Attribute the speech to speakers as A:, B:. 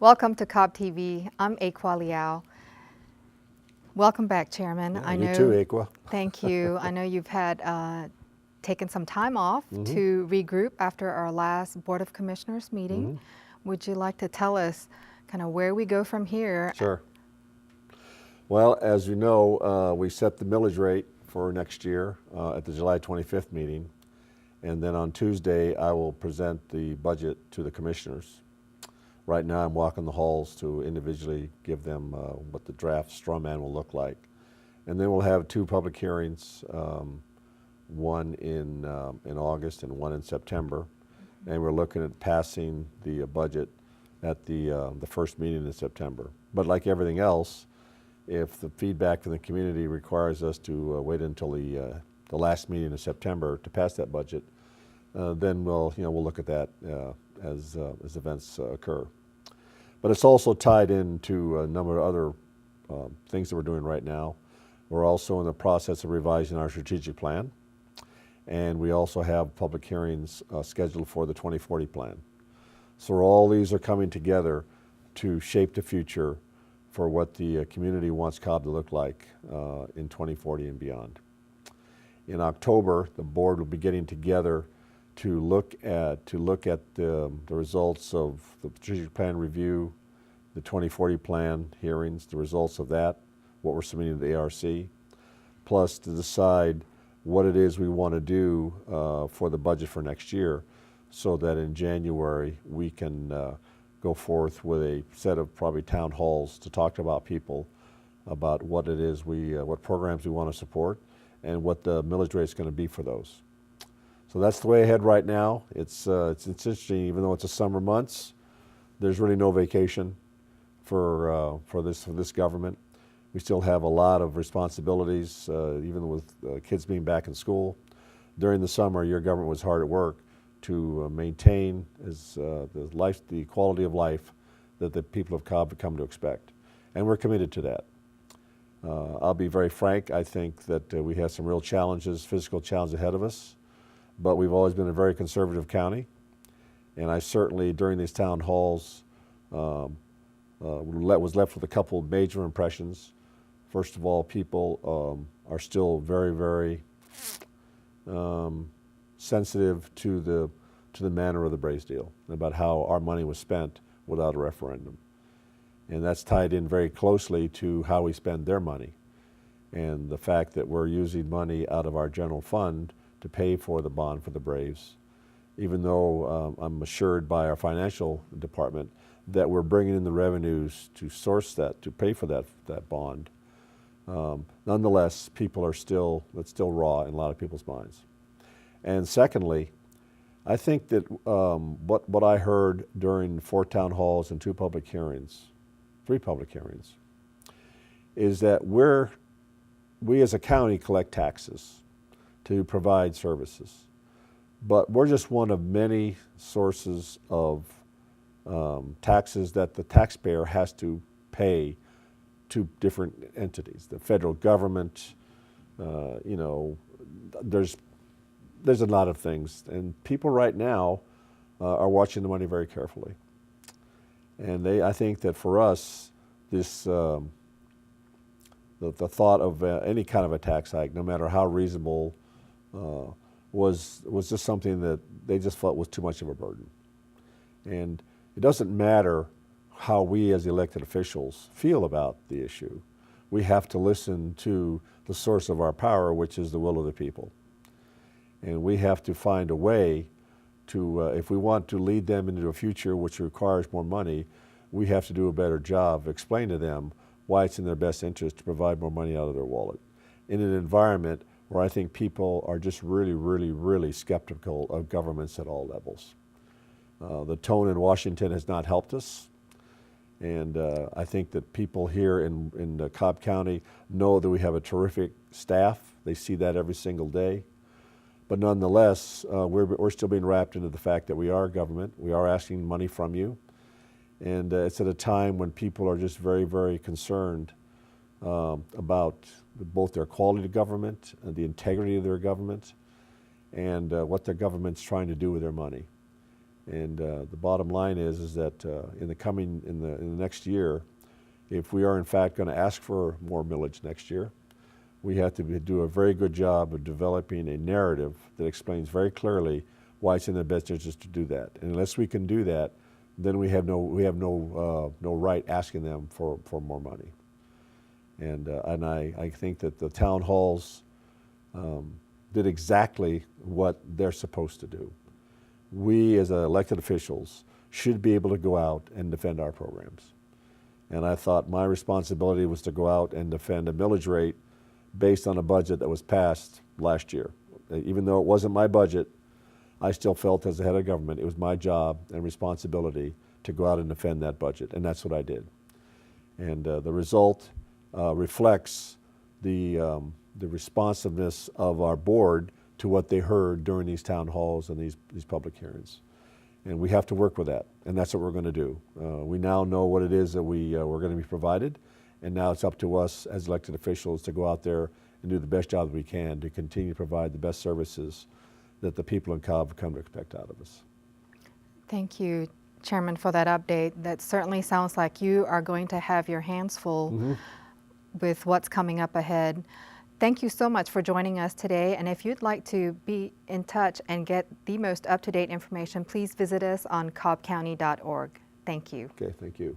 A: Welcome to Cobb TV. I'm Aqua Liao. Welcome back, Chairman.
B: Yeah, you too, Aqua.
A: Thank you. I know you've had taken some time off to regroup after our last Board of Commissioners meeting. Would you like to tell us kind of where we go from here?
B: Sure. Well, as you know, we set the millage rate for next year at the July 25th meeting. And then on Tuesday, I will present the budget to the commissioners. Right now, I'm walking the halls to individually give them what the draft straw man will look like. And then we'll have two public hearings, one in August and one in September. And we're looking at passing the budget at the first meeting in September. But like everything else, if the feedback from the community requires us to wait until the last meeting in September to pass that budget, then we'll look at that as events occur. But it's also tied into a number of other things that we're doing right now. We're also in the process of revising our strategic plan, and we also have public hearings scheduled for the 2040 plan. So all these are coming together to shape the future for what the community wants Cobb to look like in 2040 and beyond. In October, the board will be getting together to look at the results of the strategic plan review, the 2040 plan hearings, the results of that, what we're submitting to the ARC, plus to decide what it is we want to do for the budget for next year, so that in January we can go forth with a set of probably town halls to talk about people about what it is what programs we want to support and what the millage rate is going to be for those. So that's the way ahead right now. It's interesting, even though it's a summer months, there's really no vacation for this government. We still have a lot of responsibilities, even with kids being back in school. During the summer, your government was hard at work to maintain the quality of life that the people of Cobb have come to expect. And we're committed to that. I'll be very frank, I think that we have some real challenges, physical challenges ahead of us, but we've always been a very conservative county. And I certainly, during these town halls, was left with a couple of major impressions. First of all, people are still very, very sensitive to the manner of the Braves deal, about how our money was spent without a referendum. And that's tied in very closely to how we spend their money, and the fact that we're using money out of our general fund to pay for the bond for the Braves, even though I'm assured by our financial department that we're bringing in the revenues to source that, to pay for that bond. Nonetheless, that's still raw in a lot of people's minds. And secondly, I think that what I heard during 4 town halls and 3 public hearings, is that we as a county collect taxes to provide services, but we're just one of many sources of taxes that the taxpayer has to pay to different entities. The federal government, there's a lot of things, and people right now are watching the money very carefully. And I think that for us, this the thought of any kind of a tax hike, no matter how reasonable, was just something that they just felt was too much of a burden. And it doesn't matter how we as elected officials feel about the issue. We have to listen to the source of our power, which is the will of the people. And we have to find a way to, if we want to lead them into a future which requires more money, we have to do a better job of explaining to them why it's in their best interest to provide more money out of their wallet in an environment where I think people are just really, really, really skeptical of governments at all levels. The tone in Washington has not helped us, and I think that people here in Cobb County know that we have a terrific staff. They see that every single day. But nonetheless, we're still being wrapped into the fact that we are government. We are asking money from you. And it's at a time when people are just very, very concerned about both their quality of government, and the integrity of their government, and what their government's trying to do with their money. And the bottom line is that in the next year, if we are in fact going to ask for more millage next year, we have to do a very good job of developing a narrative that explains very clearly why it's in the best interest to do that. And unless we can do that, then we have no right asking them for more money. And I think that the town halls did exactly what they're supposed to do. We as elected officials should be able to go out and defend our programs. And I thought my responsibility was to go out and defend a millage rate based on a budget that was passed last year. Even though it wasn't my budget, I still felt as the head of government it was my job and responsibility to go out and defend that budget, and that's what I did. And the result reflects the responsiveness of our board to what they heard during these town halls and these public hearings. And we have to work with that, and that's what we're going to do. We now know what it is that we're going to be provided, and now it's up to us as elected officials to go out there and do the best job that we can to continue to provide the best services that the people in Cobb have come to expect out of us.
A: Thank you, Chairman, for that update. That certainly sounds like you are going to have your hands full with what's coming up ahead. Thank you so much for joining us today. And if you'd like to be in touch and get the most up-to-date information, please visit us on cobbcounty.org. Thank you.
B: Okay, thank you.